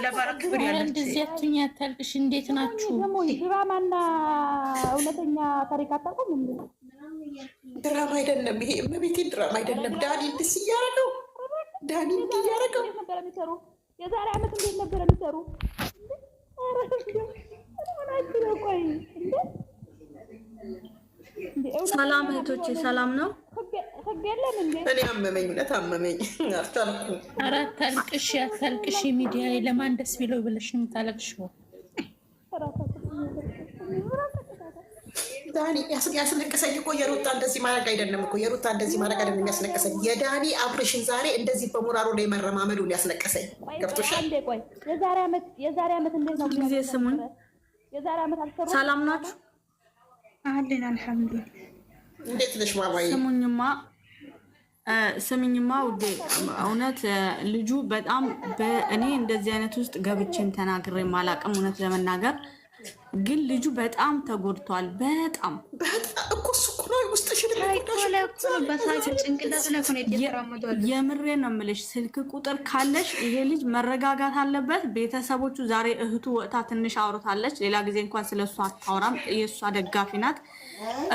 ለባረክ ብር ያለች እንደዚህ አትኛ ታልቅሽ። እንዴት ናችሁ? ደግሞ ድራማና እውነተኛ ታሪክ አታውቁም እንዴ? ድራማ አይደለም ይሄ፣ እመቤቴ ድራማ አይደለም። ዳኒ እንድስ እያደረገው ዳኒ እንዲህ እያደረገው ነበር የሚሰሩ። የዛሬ ዓመት እንዴት ነበር የሚሰሩ? ሰላም እህቶቼ፣ ሰላም ነው። እኔ አመመኝ፣ እውነት አመመኝ። አልቻልኩም። ኧረ አታልቅሽ፣ አታልቅሽ። ሚዲያ ለማን ደስ ቢለው ብለሽ ነው የምታለቅሽው? ዳኒ ያስለቀሰኝ እኮ የሩታ እንደዚህ ማድረግ አይደለም እኮ የሩታ እንደዚህ ማድረግ አይደለም ያስለቀሰኝ። የዳኒ አብርሽን ዛሬ እንደዚህ በሞራሉ ላይ መረማመዱን ያስለቀሰኝ። ገብቶሻል? ቆይ የዛሬ ዓመት እንዴት ነው ጊዜ ስሙኝ። የዛሬ ዓመት አልሰሩ። ሰላም ናችሁ? አለን አልሐምዱሊላህ። እንዴት ነሽ ማማዬ? ስሙኝማ ውዴ፣ እውነት ልጁ በጣም እኔ እንደዚህ አይነት ውስጥ ገብቼም ተናግሬ ማላቅም እውነት ለመናገር ግን ልጁ በጣም ተጎድቷል። በጣም እኮ እሱ እኮ ነው ውስጥሽን የምሬ ነው የምልሽ። ስልክ ቁጥር ካለሽ ይሄ ልጅ መረጋጋት አለበት። ቤተሰቦቹ ዛሬ እህቱ ወጥታ ትንሽ አውርታለች። ሌላ ጊዜ እንኳን ስለሷ አታውራም። የእሷ ደጋፊ ናት።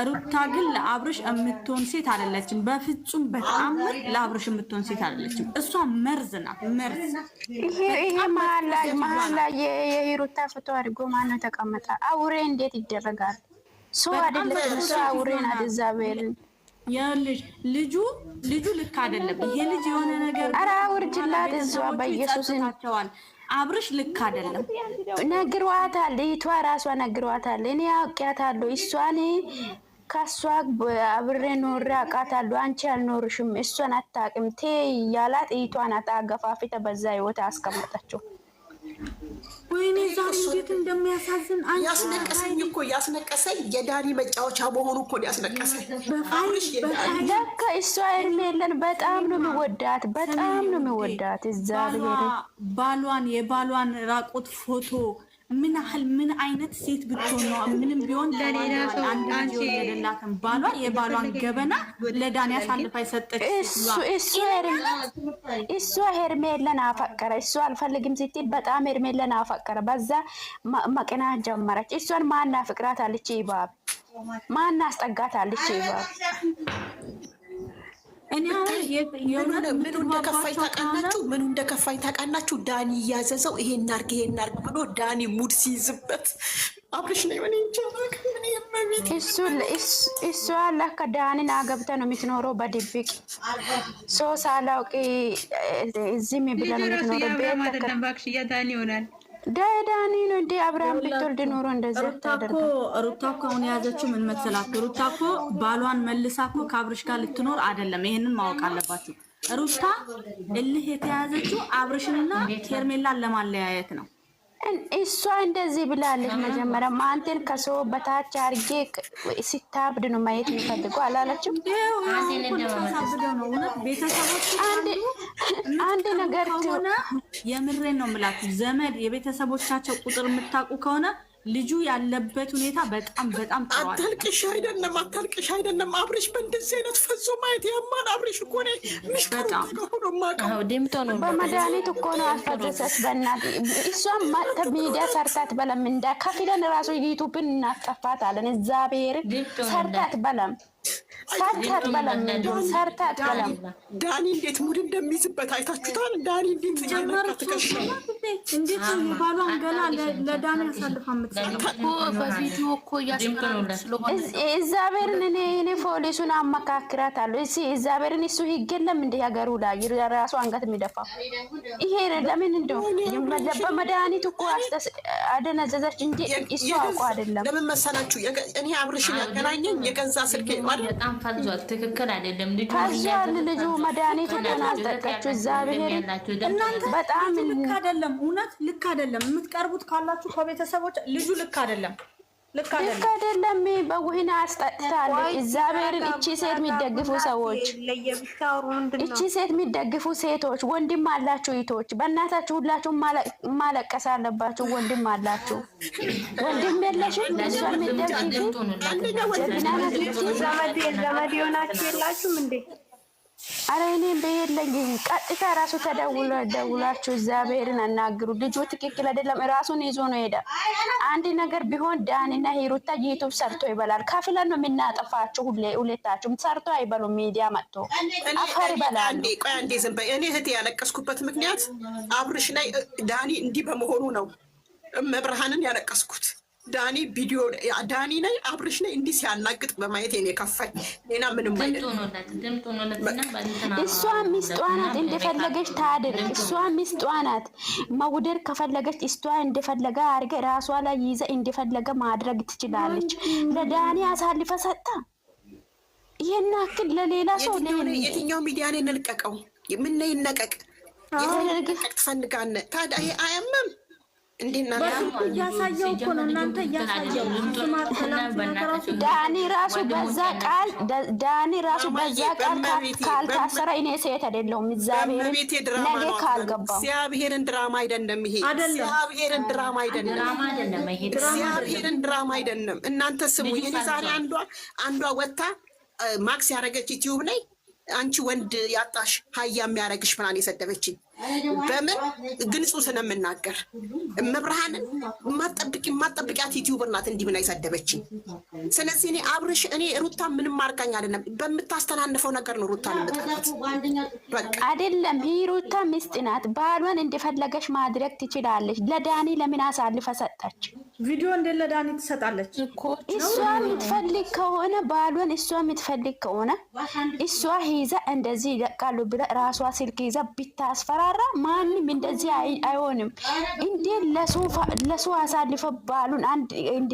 ሩታ ግን ለአብርሽ የምትሆን ሴት አይደለችም። በፍጹም በጣም ለአብርሽ የምትሆን ሴት አይደለችም። እሷ መርዝ ናት፣ መርዝ። ይሄ መሀል ላይ የሩታ ፎቶ አድርጎ ማነው ተቀመጠ? አውሬ እንዴት ይደረጋል? ሰው አይደለም እሱ አውሬ ናት። እግዚአብሔርን ልጁ ልክ አይደለም። ይሄ ልጅ የሆነ ነገር ኧረ አውርጅላት እሷ በኢየሱስ ናቸዋል። አብርሽ ልክ አይደለም። ነግሯታል። ይቷ ራሷ ነግሯታል። እኔ አውቄያታለሁ። እሷን ከሷ አብሬ ኖሬ አውቃታለሁ። አንቺ አልኖርሽም፣ እሷን አታውቅም ቴ ያላት ይቷን አጣገፋፊተ በዛ ህይወት አስቀመጠችው። ወይኔ ዛሬ እንዴት እንደሚያሳዝን ያስነቀሰኝ እኮ ያስነቀሰኝ የዳኒ መጫወቻ መሆኑ እኮ ያስነቀሰኝ። ለካ እሷ ሄርሜላን በጣም ነው የሚወዳት፣ በጣም ነው የሚወዳት። እግዚአብሔር የባሏን ራቆት ፎቶ ምን አይነት ሴት ብትሆን ነው ምንም ቢሆን ለሌላ ሰው አንቺ የሌላትን የባሏን ገበና ለዳኒ አሳልፋ ይሰጠች። እሱ ሄርሜላን አፈቀረ። እሱ አልፈልግም ስትል በጣም ሄርሜላን አፈቀረ። በዛ መቅናት ጀመረች። እሷን ማን አፍቅራታለች? ይባብ ማን አስጠጋታለች? ይባብ ምኑ እንደከፋኝ ታውቃላችሁ? ዳኒ እያዘዘው ይሄን አርግ ብሎ ዳኒ ሙድ ሲይዝበት አብርሽ ነው ምን ይቻላል? እሱ ለካ ዳኒን አገብተ ነው የምትኖረው በድብቅ ሰው ሳላውቅ እዚህ ብለ ነው የምትኖረው። ቤት ዳኒ ይሆናል ዳኒ ነው እንዴ? አብርሃም ብትወልድ ኖሮ እንደዚህ ታደርጉ። ሩታ እኮ አሁን የያዘችው ምን መሰላችሁ? ሩታ እኮ ባሏን መልሳ እኮ ከአብርሽ ጋር ልትኖር አይደለም። ይሄንን ማወቅ አለባችሁ። ሩታ እልህ የተያዘችው አብርሽንና ሄርሜላን ለማለያየት ነው። እሷ እንደዚህ ብላለች። መጀመሪያ አንተን ከሰው በታች አርጌ ሲታብድ ነው ማየት የሚፈልገው አላለችም? አንድ ነገር የምሬን ነው የምላችሁ። ዘመድ የቤተሰቦቻቸው ቁጥር የምታውቁ ከሆነ ልጁ ያለበት ሁኔታ በጣም ተዋል። አታልቅሽ አይደለም አብርሽ በእንደዚህ አይነት ፈዞ ማየት ያማን። አብርሽ እኮ ነው በመድኃኒት እኮ ነው አልፈዘሰት። በእናት እሷም ሚዲያ ሰርታት በለም እንዳ ከፊለን ራሱ ዩቱብን እናስጠፋታለን። እግዚአብሔር ሰርታት በለም ዳኒ እንዴት ሙድ እንደሚይዝበት አይታችሁታል? ዳኒ እንዴት እንዴት ባሏን ገና ለዳኒ አሳልፋ በቪዲዮ እኮ እግዚአብሔርን እኔ ፖሊሱን አመካክራታለሁ። እግዚአብሔርን እሱ ህግ የለም እንደ ሀገሩ ላይ ራሱ አንገት የሚደፋው ይሄ ለምን እንደው በመድኃኒት እኮ አደነዘዘች እንጂ እሱ አውቆ አይደለም። ለምን መሰላችሁ? እኔ አብርሽን ያገናኘኝ የገንዛ ስልክ ማለት ፈዟል። ትክክል አይደለም። ልጁ መድኃኒት ተናጠቀችው። እግዚአብሔር በጣም ልክ አይደለም። እውነት ልክ አይደለም። የምትቀርቡት ካላችሁ ከቤተሰቦች ልጁ ልክ አይደለም። በውህና አስጠጥታለች። እግዚአብሔርን እቺ ሴት የሚደግፉ ሰዎች፣ እቺ ሴት የሚደግፉ ሴቶች ወንድም አላችሁ፣ ይቶች በእናታችሁ ሁላችሁ ማለቀስ አለባችሁ። ወንድም አላችሁ፣ ወንድም የለሽም። እሷን የሚደግፉ ዘመድ የሆናችሁ የላችሁም እንዴ? አረ እኔ በየለኝ ቀጥታ ራሱ ደውላችሁ እግዚአብሔርን አናግሩ። ልጁ ትክክል አይደለም፣ ራሱን ይዞ ነው ሄዳ። አንድ ነገር ቢሆን ዳኒና ሂሩታ ዩቲዩብ ሰርቶ ይበላል። ከፍለን ነው የምናጠፋቸው። ሁለታችሁም ሰርቶ አይበሉም። ሚዲያ መጥቶ አፈር ይበላል። ቆይ አንዴ ዝም በይ። እኔ እህቴ ያለቀስኩበት ምክንያት አብርሽ ላይ ዳኒ እንዲህ በመሆኑ ነው። መብርሃንን ያለቀስኩት ዳኒ ቪዲዮ ዳኒ ላይ አብርሽ ላይ እንዲህ ሲያላግጥ በማየት የኔ ከፋኝ። ሌላ ምንም አይደለም። እሷ ሚስቷ ናት፣ እንደፈለገች ታድርግ። እሷ ሚስቷ ናት። መውደድ ከፈለገች እሷ እንደፈለገ አድርገ ራሷ ላይ ይዘ እንደፈለገ ማድረግ ትችላለች። ለዳኒ አሳልፈ ሰጣ። ይሄን አክል ለሌላ ሰው የትኛው ሚዲያ ላይ እንልቀቀው? ምን ይነቀቅ? የትነቀቅ ትፈልጋነ? ታዲያ ይሄ አያምም እንዴና እያሳየው እኮ ነው። እናንተ እያሳየው ዳኒ ራሱ በዛ ቃል ካልታሰረ እኔ ሴት አይደለሁም። እግዚአብሔርን ድራማ አይደለም ይሄ። እግዚአብሔርን ድራማ አይደለም። እናንተ ስሙ። እኔ ዛሬ አንዷ ወታ ማክስ ያደረገች ዩቲዩብ ላይ አንቺ ወንድ ያጣሽ ሀያ የሚያደርግሽ ምናምን የሰደበችኝ በምን ግልጹ ስለምናገር መብርሃንን ማጠብቂያት ዩቲዩበር ናት እንዲህ ብላ የሰደበችኝ። ስለዚህ እኔ አብርሽ እኔ ሩታ ምንም ማርካኝ አይደለም፣ በምታስተናንፈው ነገር ነው ሩታን የምጠላት። በቃ አይደለም ሩታ ሚስት ናት። ባሏን እንደፈለገች ማድረግ ትችላለች። ለዳኒ ለምን አሳልፈ ሰጠች? ቪዲዮ እንደ ለዳኒ ትሰጣለች እኮ። እሷ የምትፈልግ ከሆነ ባሏን እሷ የምትፈልግ ከሆነ እሷ ይዛ እንደዚህ ይለቃሉ ብለ ራሷ ስልክ ይዛ ብታስፈራራ ማንም እንደዚህ አይሆንም። እንዴ ለሱ አሳልፈ ባሉን አንድ እንዲ